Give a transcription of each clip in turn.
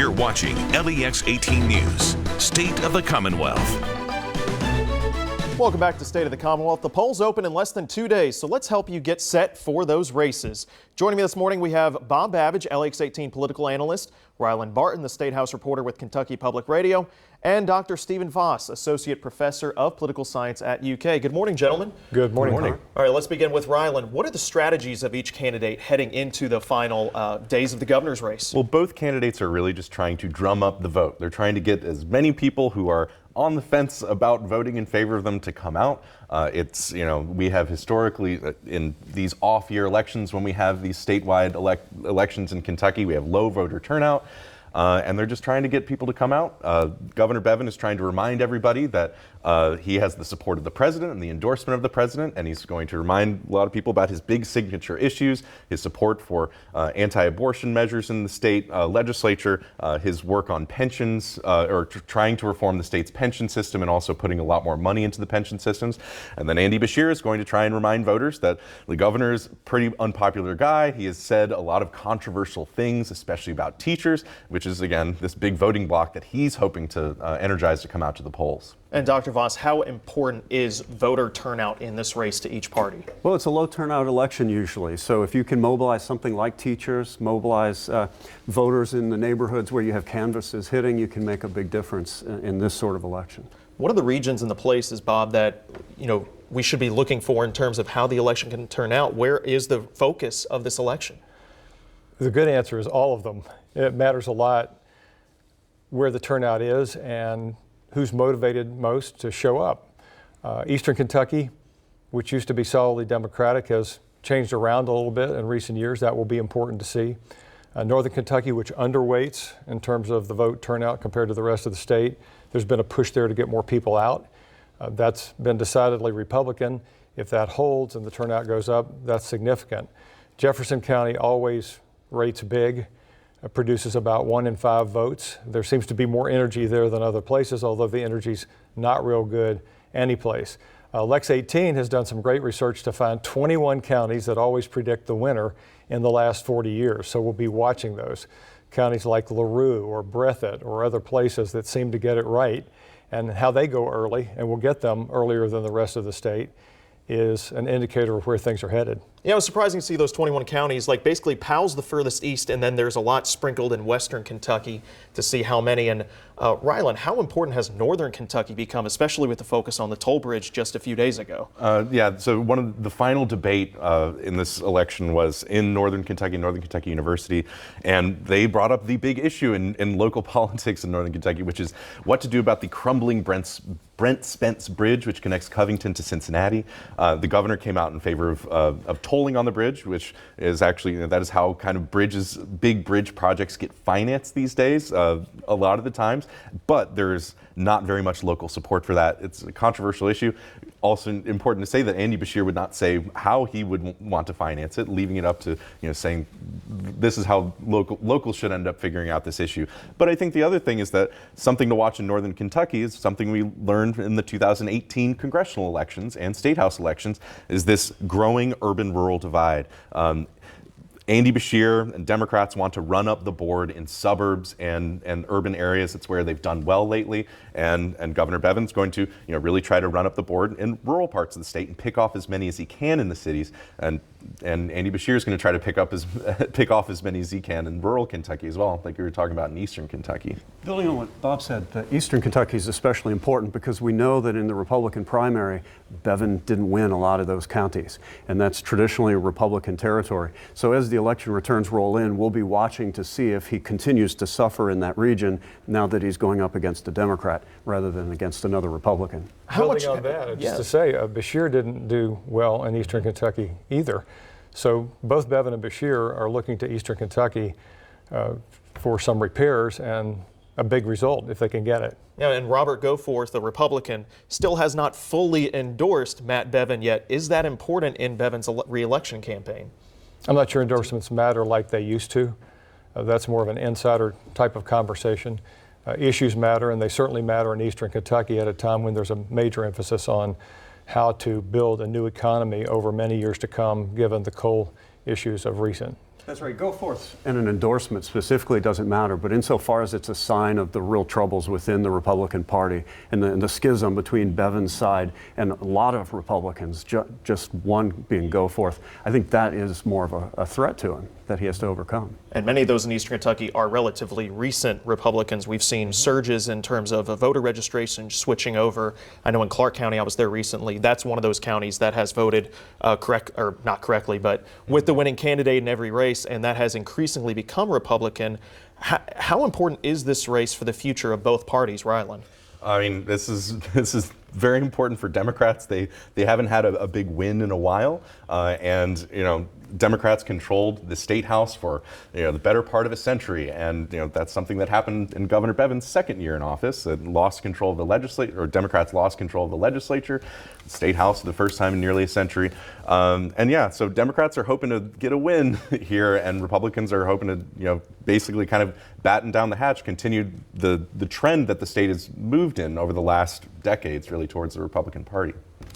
You're watching LEX 18 News, State of the Commonwealth. Welcome back to State of the Commonwealth. The polls open in less than 2 days, so let's help you get set for those races. Joining me this morning, we have Bob Babbage, LEX 18 political analyst, Rylan Barton, the State House reporter with Kentucky Public Radio, and Dr. Stephen Voss, associate professor of political science at UK. Good morning, gentlemen. Good morning. All right, let's begin with Rylan. What are the strategies of each candidate heading into the final days of the governor's race? Well, both candidates are really just trying to drum up the vote. They're trying to get as many people who are on the fence about voting in favor of them to come out. We have historically in these off-year elections, when we have these statewide elections in Kentucky, we have low voter turnout. And they're just trying to get people to come out. Governor Bevin is trying to remind everybody that he has the support of the president and the endorsement of the president, and he's going to remind a lot of people about his big signature issues, his support for anti-abortion measures in the state legislature, his work on pensions, trying to reform the state's pension system and also putting a lot more money into the pension systems. And then Andy Beshear is going to try and remind voters that the governor is a pretty unpopular guy. He has said a lot of controversial things, especially about teachers, which is, again, this big voting bloc that he's hoping to energize to come out to the polls. And Dr. Voss, how important is voter turnout in this race to each party? Well, it's a low turnout election usually. So if you can mobilize something like teachers, mobilize voters in the neighborhoods where you have canvases hitting, you can make a big difference in this sort of election. What are the regions and the places, Bob, that we should be looking for in terms of how the election can turn out? Where is the focus of this election? The good answer is all of them. It matters a lot where the turnout is and who's motivated most to show up. Eastern Kentucky, which used to be solidly Democratic, has changed around a little bit in recent years. That will be important to see. Northern Kentucky, which underweights in terms of the vote turnout compared to the rest of the state, there's been a push there to get more people out. That's been decidedly Republican. If that holds and the turnout goes up, that's significant. Jefferson County always rates big. Produces about 1 in 5 votes. There seems to be more energy there than other places, although the energy's not real good any place. LEX 18 has done some great research to find 21 counties that always predict the winner in the last 40 years. So we'll be watching those. Counties like LaRue or Breathitt or other places that seem to get it right, and how they go early, and we'll get them earlier than the rest of the state, is an indicator of where things are headed. Yeah, it was surprising to see those 21 counties. Like, basically Powell's the furthest east, and then there's a lot sprinkled in western Kentucky to see how many. And Rylan, how important has northern Kentucky become, especially with the focus on the toll bridge just a few days ago? So one of the final debate in this election was in northern Kentucky University, and they brought up the big issue in local politics in northern Kentucky, which is what to do about the crumbling Brent Spence Bridge, which connects Covington to Cincinnati. The governor came out in favor of tolling on the bridge, which is actually, that is how kind of big bridge projects get financed these days, a lot of the times. But there's not very much local support for that. It's a controversial issue. Also important to say that Andy Beshear would not say how he would want to finance it, leaving it up to, saying this is how locals should end up figuring out this issue. But I think the other thing is that something to watch in northern Kentucky is something we learned in the 2018 congressional elections and state house elections, is this growing urban-rural divide. Andy Beshear and Democrats want to run up the board in suburbs and urban areas. It's where they've done well lately. And Governor Bevin's going to really try to run up the board in rural parts of the state and pick off as many as he can in the cities. And Andy Beshear is going to try to pick off as many as he can in rural Kentucky as well, like we were talking about in eastern Kentucky. Building on what Bob said, eastern Kentucky is especially important because we know that in the Republican primary, Bevin didn't win a lot of those counties, and that's traditionally Republican territory. So as the election returns roll in, we'll be watching to see if he continues to suffer in that region now that he's going up against a Democrat rather than against another Republican. Building on that, just to say, Beshear didn't do well in eastern Kentucky either. So both Bevin and Beshear are looking to eastern Kentucky for some repairs and a big result if they can get it. Yeah, and Robert Goforth, the Republican, still has not fully endorsed Matt Bevin yet. Is that important in Bevin's re-election campaign? I'm not sure endorsements matter like they used to. That's more of an insider type of conversation. Issues matter, and they certainly matter in eastern Kentucky at a time when there's a major emphasis on how to build a new economy over many years to come, given the coal issues of recent That's right. Go forth. And an endorsement specifically doesn't matter, but insofar as it's a sign of the real troubles within the Republican Party and the schism between Bevin's side and a lot of Republicans, just one being go forth, I think that is more of a threat to him that he has to overcome. And many of those in Eastern Kentucky are relatively recent Republicans. We've seen surges in terms of voter registration switching over. I know in Clark County, I was there recently, that's one of those counties that has voted not correctly, but with the winning candidate in every race, and that has increasingly become Republican. How important is this race for the future of both parties, Rylan? I mean, this is very important for Democrats. They haven't had a big win in a while, and Democrats controlled the state house for the better part of a century, and that's something that happened in Governor Bevin's second year in office. Lost control of the legislature, or Democrats lost control of the legislature, the state house for the first time in nearly a century, so Democrats are hoping to get a win here, and Republicans are hoping to basically kind of batten down the hatch, continue the trend that the state has moved in over the last decades, really towards the Republican Party.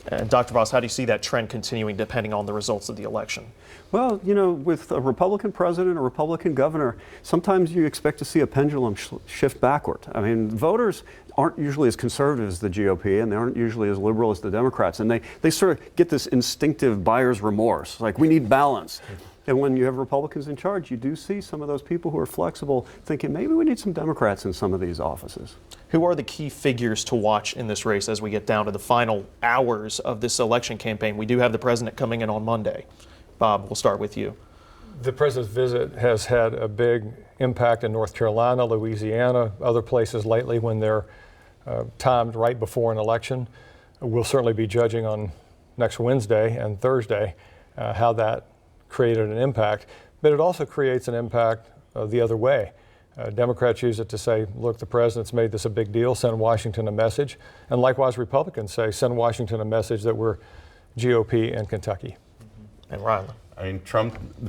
And Dr. Voss, how do you see that trend continuing depending on the results of the election? Well, with a Republican president, a Republican governor, sometimes you expect to see a pendulum shift backward. I mean, voters aren't usually as conservative as the GOP, and they aren't usually as liberal as the Democrats, and they sort of get this instinctive buyer's remorse, like we need balance. And when you have Republicans in charge, you do see some of those people who are flexible thinking maybe we need some Democrats in some of these offices. Who are the key figures to watch in this race as we get down to the final hours of this election campaign? We do have the president coming in on Monday. Bob, we'll start with you. The president's visit has had a big impact in North Carolina, Louisiana, other places lately when they're timed right before an election. We'll certainly be judging on next Wednesday and Thursday how that created an impact, but it also creates an impact the other way. Democrats use it to say, look, the president's made this a big deal, send Washington a message. And likewise, Republicans say, send Washington a message that we're GOP in Kentucky. And Rylan. I mean,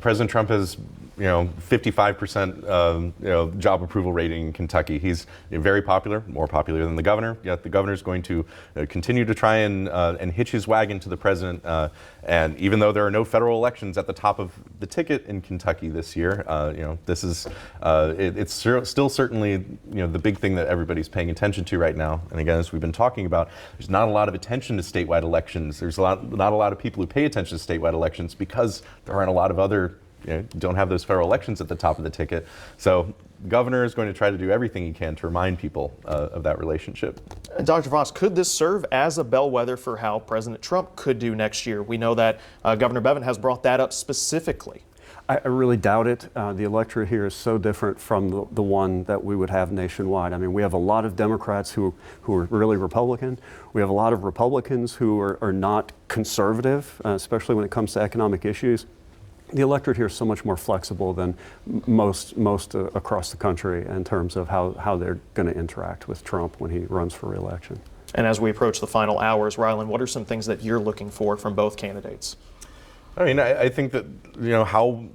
President Trump has, 55% job approval rating in Kentucky. He's very popular, more popular than the governor. Yet the governor is going to continue to try and hitch his wagon to the president. And even though there are no federal elections at the top of the ticket in Kentucky this year, this is it's still certainly the big thing that everybody's paying attention to right now. And again, as we've been talking about, there's not a lot of attention to statewide elections. There's not a lot of people who pay attention to statewide elections because there aren't a lot of other. Don't have those federal elections at the top of the ticket. So the governor is going to try to do everything he can to remind people of that relationship. Dr. Voss, could this serve as a bellwether for how President Trump could do next year? We know that Governor Bevin has brought that up specifically. I really doubt it. The electorate here is so different from the one that we would have nationwide. I mean, we have a lot of Democrats who are really Republican. We have a lot of Republicans who are not conservative, especially when it comes to economic issues. The electorate here is so much more flexible than most across the country in terms of how they're going to interact with Trump when he runs for re-election. And as we approach the final hours, Rylan, what are some things that you're looking for from both candidates? I mean, I think that how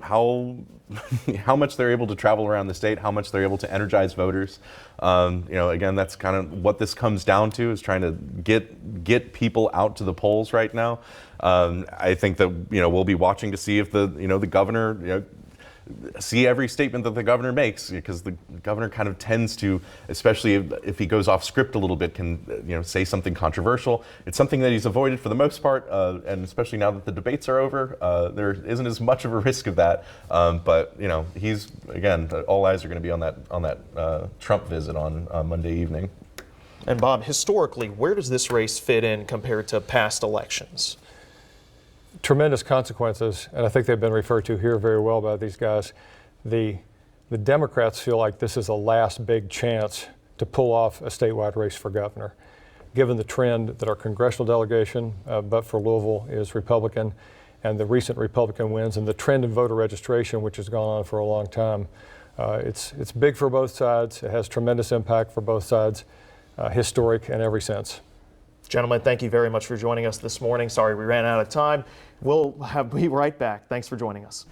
much they're able to travel around the state, how much they're able to energize voters. Again, that's kind of what this comes down to, is trying to get people out to the polls right now. I think that we'll be watching to see if the governor see every statement that the governor makes, because the governor kind of tends to, especially if he goes off script a little bit, can say something controversial. It's something that he's avoided for the most part, and especially now that the debates are over, there isn't as much of a risk of that. But he's, again, all eyes are going to be on that Trump visit on Monday evening. And Bob, historically, where does this race fit in compared to past elections? Tremendous consequences, and I think they've been referred to here very well by these guys. The Democrats feel like this is a last big chance to pull off a statewide race for governor. Given the trend that our congressional delegation, but for Louisville, is Republican, and the recent Republican wins, and the trend in voter registration, which has gone on for a long time, it's big for both sides. It has tremendous impact for both sides, historic in every sense. Gentlemen, thank you very much for joining us this morning. Sorry we ran out of time. We'll be right back. Thanks for joining us.